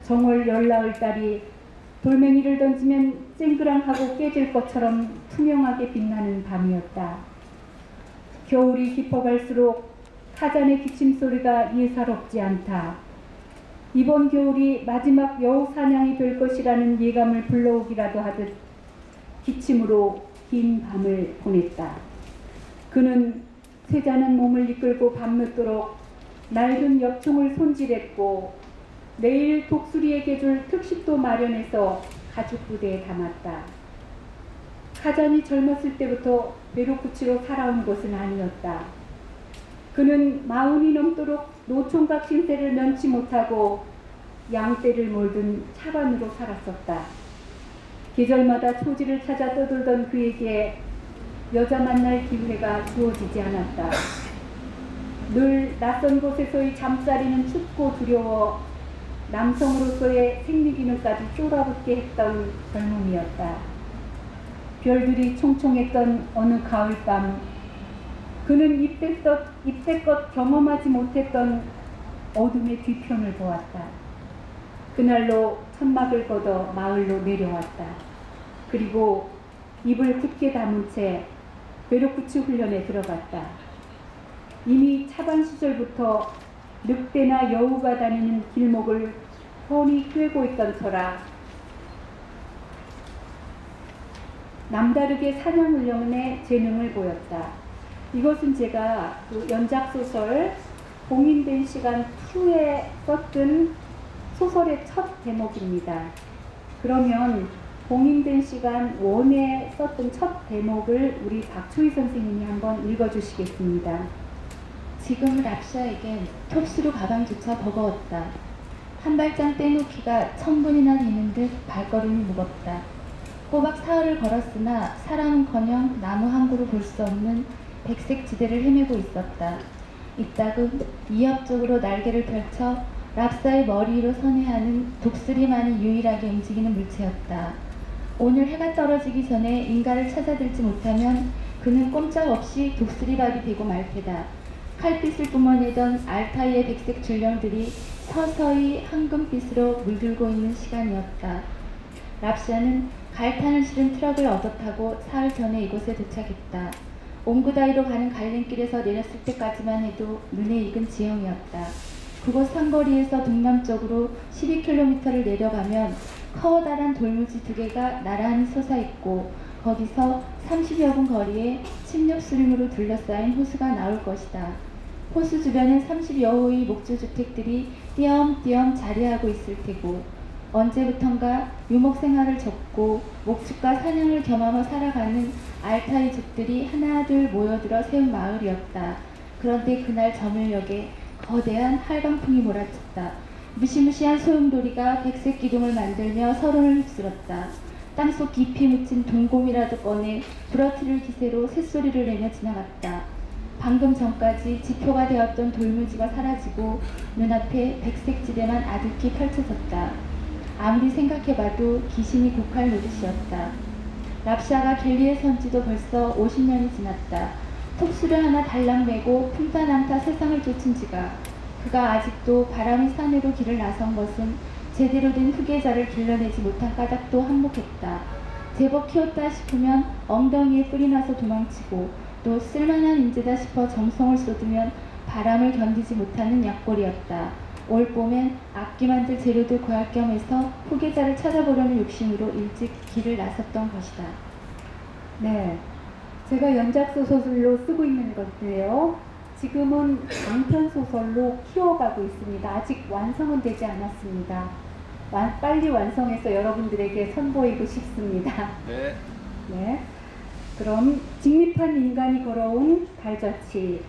정월 열나흘 달이 돌멩이를 던지면 쨍그랑하고 깨질 것처럼 투명하게 빛나는 밤이었다. 겨울이 깊어갈수록 타잔의 기침소리가 예사롭지 않다. 이번 겨울이 마지막 여우 사냥이 될 것이라는 예감을 불러오기라도 하듯 기침으로 긴 밤을 보냈다. 그는 쇠자는 몸을 이끌고 밤늦도록 낡은 엽총을 손질했고 내일 독수리에게 줄 특식도 마련해서 가죽 부대에 담았다. 타잔이 젊었을 때부터 베로쿠치로 살아온 것은 아니었다. 그는 40이 넘도록 노총각 신세를 면치 못하고 양떼를 몰든 차반으로 살았었다. 계절마다 초지를 찾아 떠돌던 그에게 여자 만날 기회가 주어지지 않았다. 늘 낯선 곳에서의 잠자리는 춥고 두려워 남성으로서의 생리기능까지 쫄아붙게 했던 젊음이었다. 별들이 총총했던 어느 가을밤, 그는 이때껏 경험하지 못했던 어둠의 뒤편을 보았다. 그날로 천막을 걷어 마을로 내려왔다. 그리고 입을 굳게 다문 채 베로쿠치 훈련에 들어갔다. 이미 차반 시절부터 늑대나 여우가 다니는 길목을 훤히 꿰고 있던 터라 남다르게 사냥 훈련에 재능을 보였다. 이것은 제가 그 연작소설 봉인된 시간 2에 썼던 소설의 첫 대목입니다. 그러면 봉인된 시간 1에 썼던 첫 대목을 우리 박초희 선생님이 한번 읽어주시겠습니다. 지금 랍샤에겐 톱스루 가방조차 버거웠다. 한 발짝 떼놓기가 1000분이나 되는 듯 발걸음이 무겁다. 꼬박 사흘을 걸었으나 사람은커녕 나무 한 그루 볼 수 없는 백색 지대를 헤매고 있었다. 이따금 위협적으로 날개를 펼쳐 랍사의 머리 위로 선회하는 독수리만이 유일하게 움직이는 물체였다. 오늘 해가 떨어지기 전에 인가를 찾아들지 못하면 그는 꼼짝없이 독수리밥이 되고 말 테다. 칼빛을 뿜어내던 알타이의 백색 줄령들이 서서히 황금빛으로 물들고 있는 시간이었다. 랍샤는 갈탄을 실은 트럭을 얻어 타고 사흘 전에 이곳에 도착했다. 옹구다이로 가는 갈림길에서 내렸을 때까지만 해도 눈에 익은 지형이었다. 그곳 상거리에서 동남쪽으로 12km를 내려가면 커다란 돌무지 2개가 나란히 솟아있고 거기서 30여 분 거리에 침략수림으로 둘러싸인 호수가 나올 것이다. 호수 주변엔 30여 호의 목조주택들이 띄엄띄엄 자리하고 있을 테고 언제부턴가 유목생활을 접고 목축과 사냥을 겸하며 살아가는 알타이족들이 하나둘 모여들어 세운 마을이었다. 그런데 그날 저물녘에 거대한 활강풍이 몰아쳤다. 무시무시한 소용돌이가 백색 기둥을 만들며 서론을 휩쓸었다. 땅속 깊이 묻힌 동곰이라도 꺼내 부러뜨릴 기세로 새소리를 내며 지나갔다. 방금 전까지 지표가 되었던 돌무지가 사라지고 눈앞에 백색 지대만 아득히 펼쳐졌다. 아무리 생각해봐도 귀신이 곡할 노릇이었다. 랍샤가 갤리에 선 지도 벌써 50년이 지났다. 톱수를 하나 달랑 메고 풍파낭타 세상을 쫓은 지가 그가 아직도 바람이 산으로 길을 나선 것은 제대로 된 후계자를 길러내지 못한 까닭도 한몫했다. 제법 키웠다 싶으면 엉덩이에 뿔이 나서 도망치고 또 쓸만한 인재다 싶어 정성을 쏟으면 바람을 견디지 못하는 약골이었다. 올 봄엔 악기 만들 재료도 구할 겸 해서 후계자를 찾아보려는 욕심으로 일찍 길을 나섰던 것이다. 네, 제가 연작소설로 쓰고 있는 건데요. 지금은 장편소설로 키워가고 있습니다. 아직 완성은 되지 않았습니다. 빨리 완성해서 여러분들에게 선보이고 싶습니다. 네. 네. 그럼 직립한 인간이 걸어온 발자취,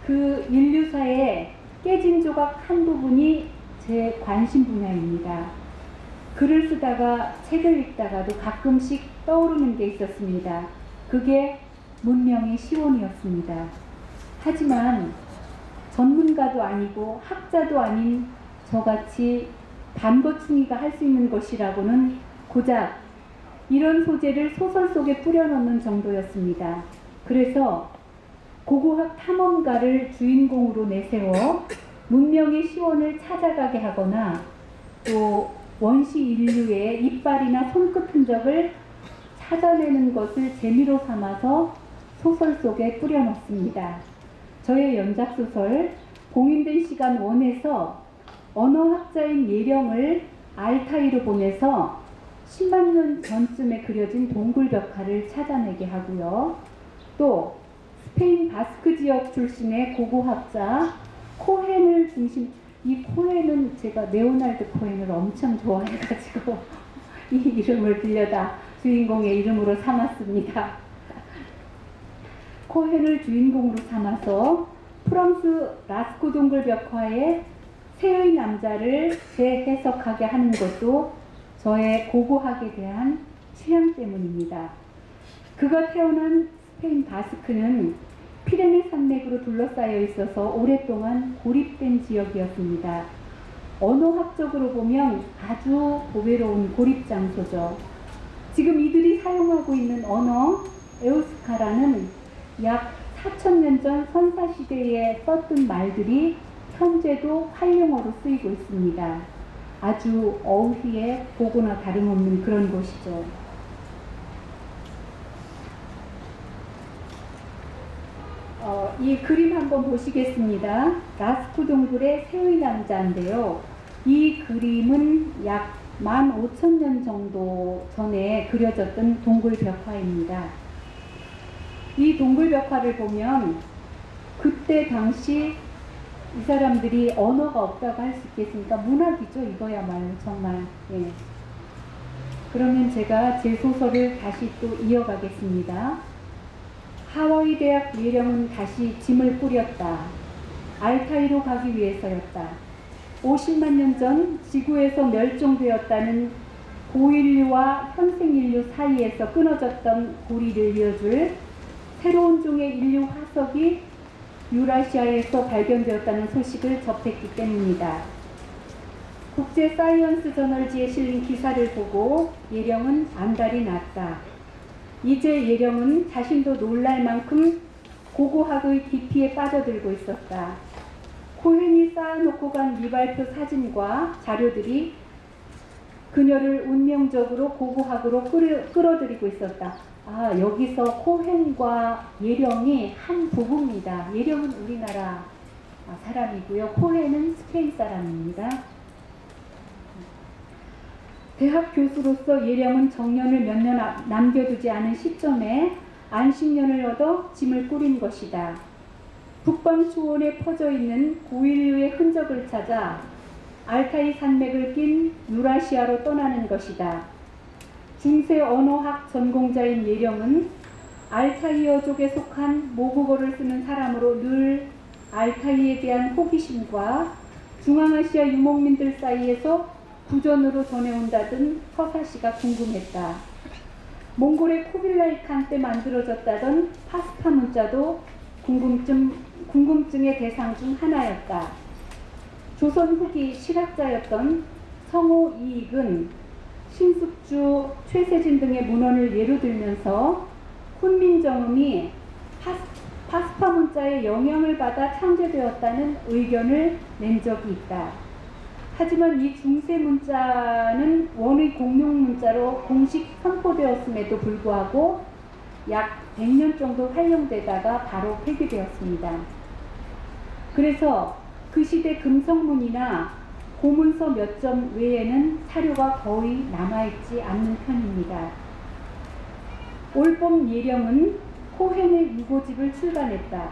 그 인류사의 깨진 조각 한 부분이 제 관심 분야입니다. 글을 쓰다가 책을 읽다가도 가끔씩 떠오르는 게 있었습니다. 그게 문명의 시원이었습니다. 하지만 전문가도 아니고 학자도 아닌 저같이 단거충이가 할 수 있는 것이라고는 고작 이런 소재를 소설 속에 뿌려넣는 정도였습니다. 그래서 고고학 탐험가를 주인공으로 내세워 문명의 시원을 찾아가게 하거나 또 원시 인류의 이빨이나 손끝 흔적을 찾아내는 것을 재미로 삼아서 소설 속에 뿌려넣습니다. 저의 연작소설 봉인된 시간 1에서 언어학자인 예령을 알타이로 보내서 10만 년 전쯤에 그려진 동굴벽화를 찾아내게 하고요. 또 스페인 바스크 지역 출신의 고고학자 코헨을 중심, 이 코헨은 제가 레오날드 코헨을 엄청 좋아해가지고 이 이름을 빌려다 주인공의 이름으로 삼았습니다. 코헨을 주인공으로 삼아서 프랑스 라스코 동굴벽화의 새의 남자를 재해석하게 하는 것도 저의 고고학에 대한 취향 때문입니다. 그가 태어난 스페인 바스크는 피레네 산맥으로 둘러싸여 있어서 오랫동안 고립된 지역이었습니다. 언어학적으로 보면 아주 보배로운 고립 장소죠. 지금 이들이 사용하고 있는 언어 에우스카라는 약 4,000년 전 선사시대에 썼던 말들이 현재도 활용어로 쓰이고 있습니다. 아주 어휘에 보거나 다름없는 그런 곳이죠. 이 그림 한번 보시겠습니다. 라스코 동굴의 새의 남자인데요. 이 그림은 약 15,000년 정도 전에 그려졌던 동굴 벽화입니다. 이 동굴 벽화를 보면 그때 당시 이 사람들이 언어가 없다고 할 수 있겠습니까? 문학이죠, 이거야말로 정말. 예. 그러면 제가 제 소설을 다시 또 이어가겠습니다. 하와이 대학 예령은 다시 짐을 꾸렸다. 알타이로 가기 위해서였다. 50만 년 전 지구에서 멸종되었다는 고인류와 현생인류 사이에서 끊어졌던 고리를 이어줄 새로운 종의 인류 화석이 유라시아에서 발견되었다는 소식을 접했기 때문이다. 국제 사이언스 저널지에 실린 기사를 보고 예령은 안달이 났다. 이제 예령은 자신도 놀랄 만큼 고고학의 깊이에 빠져들고 있었다. 코헨이 쌓아놓고 간 미발표 사진과 자료들이 그녀를 운명적으로 고고학으로 끌어들이고 있었다. 아, 여기서 코헨과 예령이 한 부부입니다. 예령은 우리나라 사람이고요. 코헨은 스페인 사람입니다. 대학 교수로서 예령은 정년을 몇 년 남겨두지 않은 시점에 안식년을 얻어 짐을 꾸린 것이다. 북방 초원에 퍼져 있는 고인류의 흔적을 찾아 알타이 산맥을 낀 유라시아로 떠나는 것이다. 중세 언어학 전공자인 예령은 알타이어족에 속한 모국어를 쓰는 사람으로 늘 알타이에 대한 호기심과 중앙아시아 유목민들 사이에서 구전으로 전해온다던 서사시가 궁금했다. 몽골의 쿠빌라이 칸 때 만들어졌다던 파스파 문자도 궁금증의 대상 중 하나였다. 조선 후기 실학자였던 성호 이익은 신숙주, 최세진 등의 문헌을 예로 들면서 훈민정음이 파스파 문자의 영향을 받아 창제되었다는 의견을 낸 적이 있다. 하지만 이 중세 문자는 원의 공용 문자로 공식 선포되었음에도 불구하고 약 100년 정도 활용되다가 바로 폐기되었습니다. 그래서 그 시대 금성문이나 고문서 몇 점 외에는 사료가 거의 남아있지 않는 편입니다. 올봄 예령은 코헨의 유고집을 출간했다.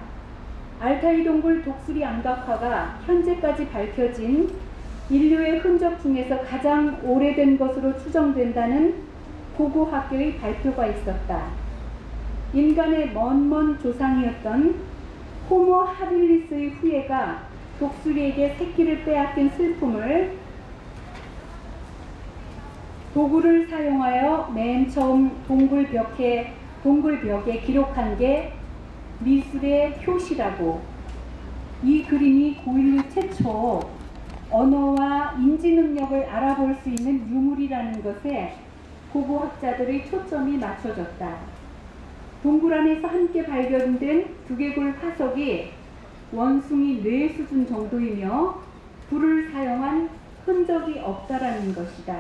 알타이 동굴 독수리 암각화가 현재까지 밝혀진 인류의 흔적 중에서 가장 오래된 것으로 추정된다는 고고학계의 발표가 있었다. 인간의 먼 조상이었던 호모 하빌리스의 후예가 독수리에게 새끼를 빼앗긴 슬픔을 도구를 사용하여 맨 처음 동굴벽에 기록한 게 미술의 효시라고. 이 그림이 고인류 최초 언어와 인지 능력을 알아볼 수 있는 유물이라는 것에 고고학자들의 초점이 맞춰졌다. 동굴 안에서 함께 발견된 두개골 화석이 원숭이 뇌 수준 정도이며 불을 사용한 흔적이 없다라는 것이다.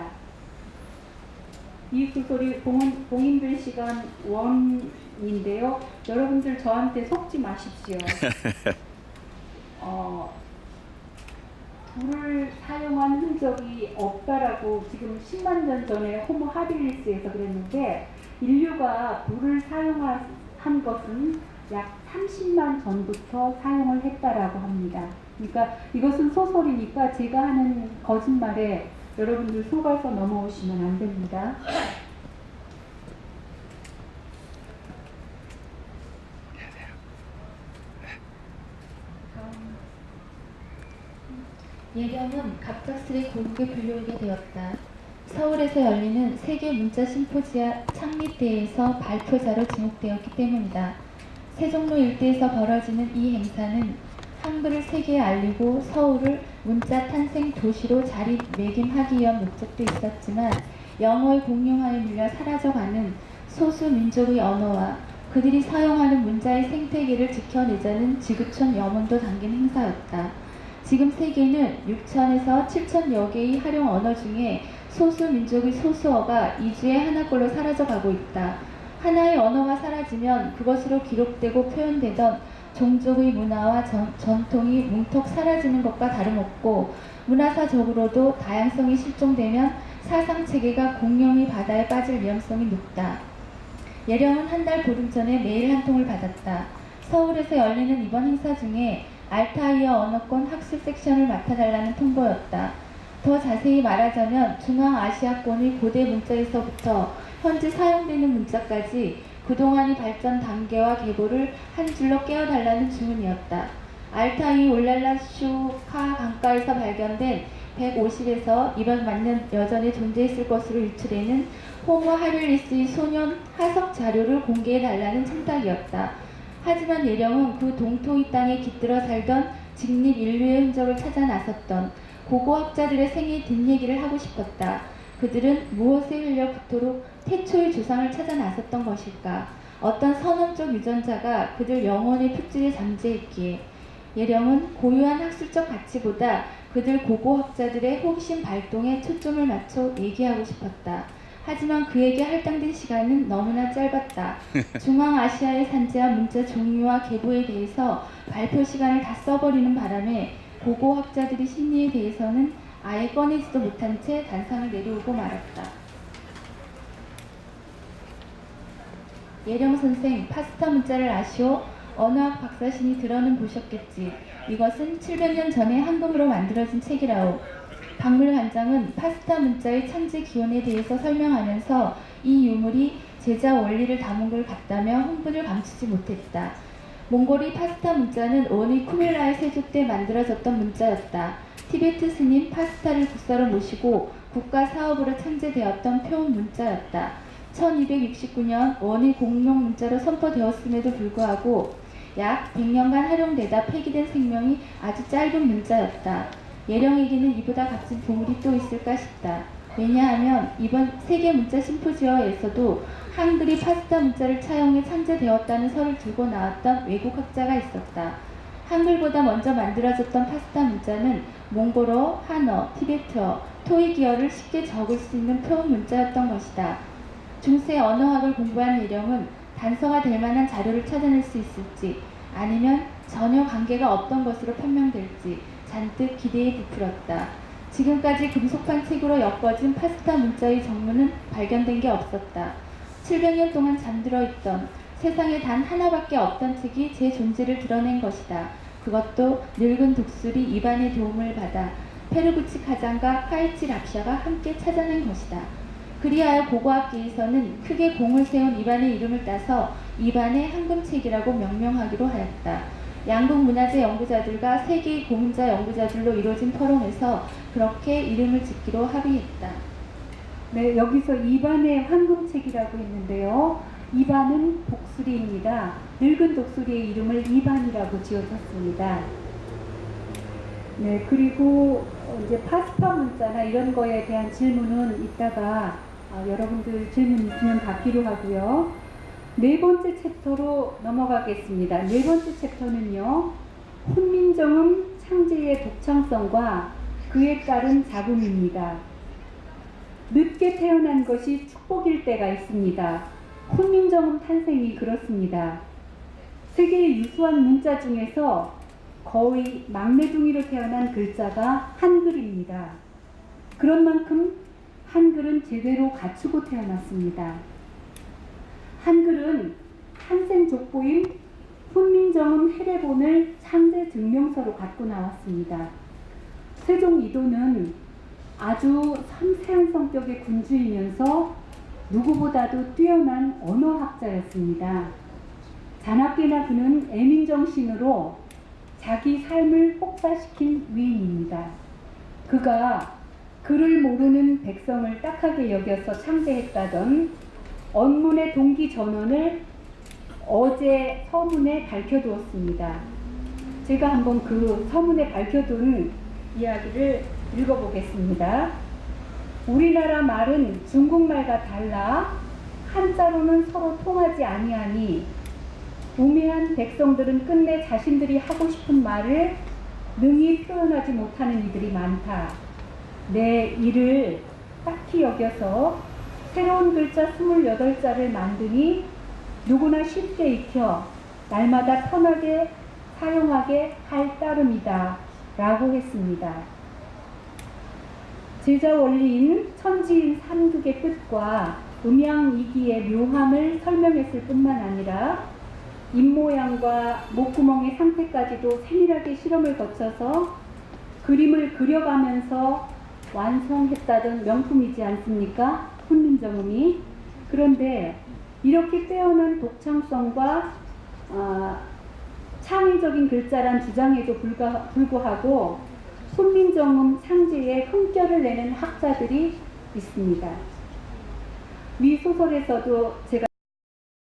이 소설이 봉인될 시간 원인데요. 여러분들 저한테 속지 마십시오. 불을 사용한 흔적이 없다라고 지금 10만 년 전에 호모 하빌리스에서 그랬는데, 인류가 불을 사용한 것은 약 30만 전부터 사용을 했다라고 합니다. 그러니까 이것은 소설이니까 제가 하는 거짓말에 여러분들 속아서 넘어오시면 안 됩니다. 예령은 갑작스레 고국에 불려오게 되었다. 서울에서 열리는 세계 문자 심포지아 창립대회에서 발표자로 지목되었기 때문이다. 세종로 일대에서 벌어지는 이 행사는 한글을 세계에 알리고 서울을 문자 탄생 도시로 자리매김하기 위한 목적도 있었지만, 영어의 공용화에 밀려 사라져가는 소수 민족의 언어와 그들이 사용하는 문자의 생태계를 지켜내자는 지구촌 염원도 담긴 행사였다. 지금 세계는 6천에서 7천여 개의 활용 언어 중에 소수 민족의 소수어가 2주에 하나꼴로 사라져가고 있다. 하나의 언어가 사라지면 그것으로 기록되고 표현되던 종족의 문화와 전통이 뭉턱 사라지는 것과 다름없고, 문화사적으로도 다양성이 실종되면 사상체계가 공룡의 바다에 빠질 위험성이 높다. 예령은 한 달 보름 전에 메일 한 통을 받았다. 서울에서 열리는 이번 행사 중에 알타이어 언어권 학술 섹션을 맡아달라는 통보였다. 더 자세히 말하자면 중앙아시아권의 고대 문자에서부터 현재 사용되는 문자까지 그동안의 발전 단계와 계보를 한 줄로 깨워달라는 주문이었다. 알타이 올랄라슈카 강가에서 발견된 150에서 200만 년 여전에 존재했을 것으로 유추되는 호모 하빌리스의 소년 화석 자료를 공개해달라는 청탁이었다. 하지만 예령은 그 동토의 땅에 깃들어 살던 직립 인류의 흔적을 찾아 나섰던 고고학자들의 생애 뒷얘기를 하고 싶었다. 그들은 무엇에 흘려 그토록 태초의 조상을 찾아 나섰던 것일까? 어떤 선언적 유전자가 그들 영혼의 풋질에 잠재했기에. 예령은 고유한 학술적 가치보다 그들 고고학자들의 호기심 발동에 초점을 맞춰 얘기하고 싶었다. 하지만 그에게 할당된 시간은 너무나 짧았다. 중앙아시아의 산지와 문자 종류와 계보에 대해서 발표 시간을 다 써버리는 바람에 고고학자들의 심리에 대해서는 아예 꺼내지도 못한 채 단상을 내려오고 말았다. 예령 선생, 파스타 문자를 아시오? 언어학 박사신이 들어는 보셨겠지. 이것은 700년 전에 한금으로 만들어진 책이라오. 박물관장은 파스타 문자의 창제 기원에 대해서 설명하면서 이 유물이 제자 원리를 담은 걸 같다며 흥분을 감추지 못했다. 몽골의 파스타 문자는 원의 쿠밀라의 세조 때 만들어졌던 문자였다. 티베트 스님 파스타를 국사로 모시고 국가 사업으로 창제되었던 표운 문자였다. 1269년 원의 공용 문자로 선포되었음에도 불구하고 약 100년간 활용되다 폐기된 생명이 아주 짧은 문자였다. 예령에게는 이보다 값진 보물이 또 있을까 싶다. 왜냐하면 이번 세계 문자 심포지엄에서도 한글이 파스타 문자를 차용해 창제되었다는 설을 들고 나왔던 외국 학자가 있었다. 한글보다 먼저 만들어졌던 파스타 문자는 몽골어, 한어, 티베트어, 토이기어를 쉽게 적을 수 있는 표현 문자였던 것이다. 중세 언어학을 공부한 예령은 단서가 될 만한 자료를 찾아낼 수 있을지, 아니면 전혀 관계가 없던 것으로 판명될지 잔뜩 기대에 부풀었다. 지금까지 금속판 책으로 엮어진 파스타 문자의 정문은 발견된 게 없었다. 700년 동안 잠들어 있던, 세상에 단 하나밖에 없던 책이 제 존재를 드러낸 것이다. 그것도 늙은 독수리 이반의 도움을 받아 페르구치 가장과 카이치 랍샤가 함께 찾아낸 것이다. 그리하여 고고학계에서는 크게 공을 세운 이반의 이름을 따서 이반의 한금책이라고 명명하기로 하였다. 양국 문화재 연구자들과 세계의 고문자 연구자들로 이루어진 토론에서 그렇게 이름을 짓기로 합의했다. 네, 여기서 이반의 황금책이라고 했는데요. 이반은 독수리입니다. 늙은 독수리의 이름을 이반이라고 지어줬습니다. 네, 그리고 이제 파스타 문자나 이런 거에 대한 질문은 이따가 여러분들 질문 있으면 받기로 하고요. 네 번째 챕터로 넘어가겠습니다. 네 번째 챕터는요, 훈민정음 창제의 독창성과 그 그에 따른 자금입니다. 늦게 태어난 것이 축복일 때가 있습니다. 훈민정음 탄생이 그렇습니다. 세계의 유수한 문자 중에서 거의 막내둥이로 태어난 글자가 한글입니다. 그런 만큼 한글은 제대로 갖추고 태어났습니다. 한글은 탄생 족보인 훈민정음 해례본을 창제 증명서로 갖고 나왔습니다. 세종 이도는 아주 섬세한 성격의 군주이면서 누구보다도 뛰어난 언어학자였습니다. 자나깨나 그는 애민정신으로 자기 삶을 혹사시킨 위인입니다. 그가 글을 모르는 백성을 딱하게 여겨서 창제했다던 언문의 동기 전원을 어제 서문에 밝혀두었습니다. 제가 한번 그 서문에 밝혀둔 이야기를 읽어보겠습니다. 우리나라 말은 중국말과 달라 한자로는 서로 통하지 아니하니 우매한 백성들은 끝내 자신들이 하고 싶은 말을 능히 표현하지 못하는 이들이 많다. 내 일을 딱히 여겨서 새로운 글자 28자를 만드니 누구나 쉽게 익혀 날마다 편하게 사용하게 할 따름이다 라고 했습니다. 제자 원리인 천지인 삼극의 뜻과 음양이기의 묘함을 설명했을 뿐만 아니라 입모양과 목구멍의 상태까지도 세밀하게 실험을 거쳐서 그림을 그려가면서 완성했다던 명품이지 않습니까? 훈민정음이. 그런데 이렇게 뛰어난 독창성과 창의적인 글자란 주장에도 불구하고 훈민정음 창제에 흠결을 내는 학자들이 있습니다. 위 소설에서도 제가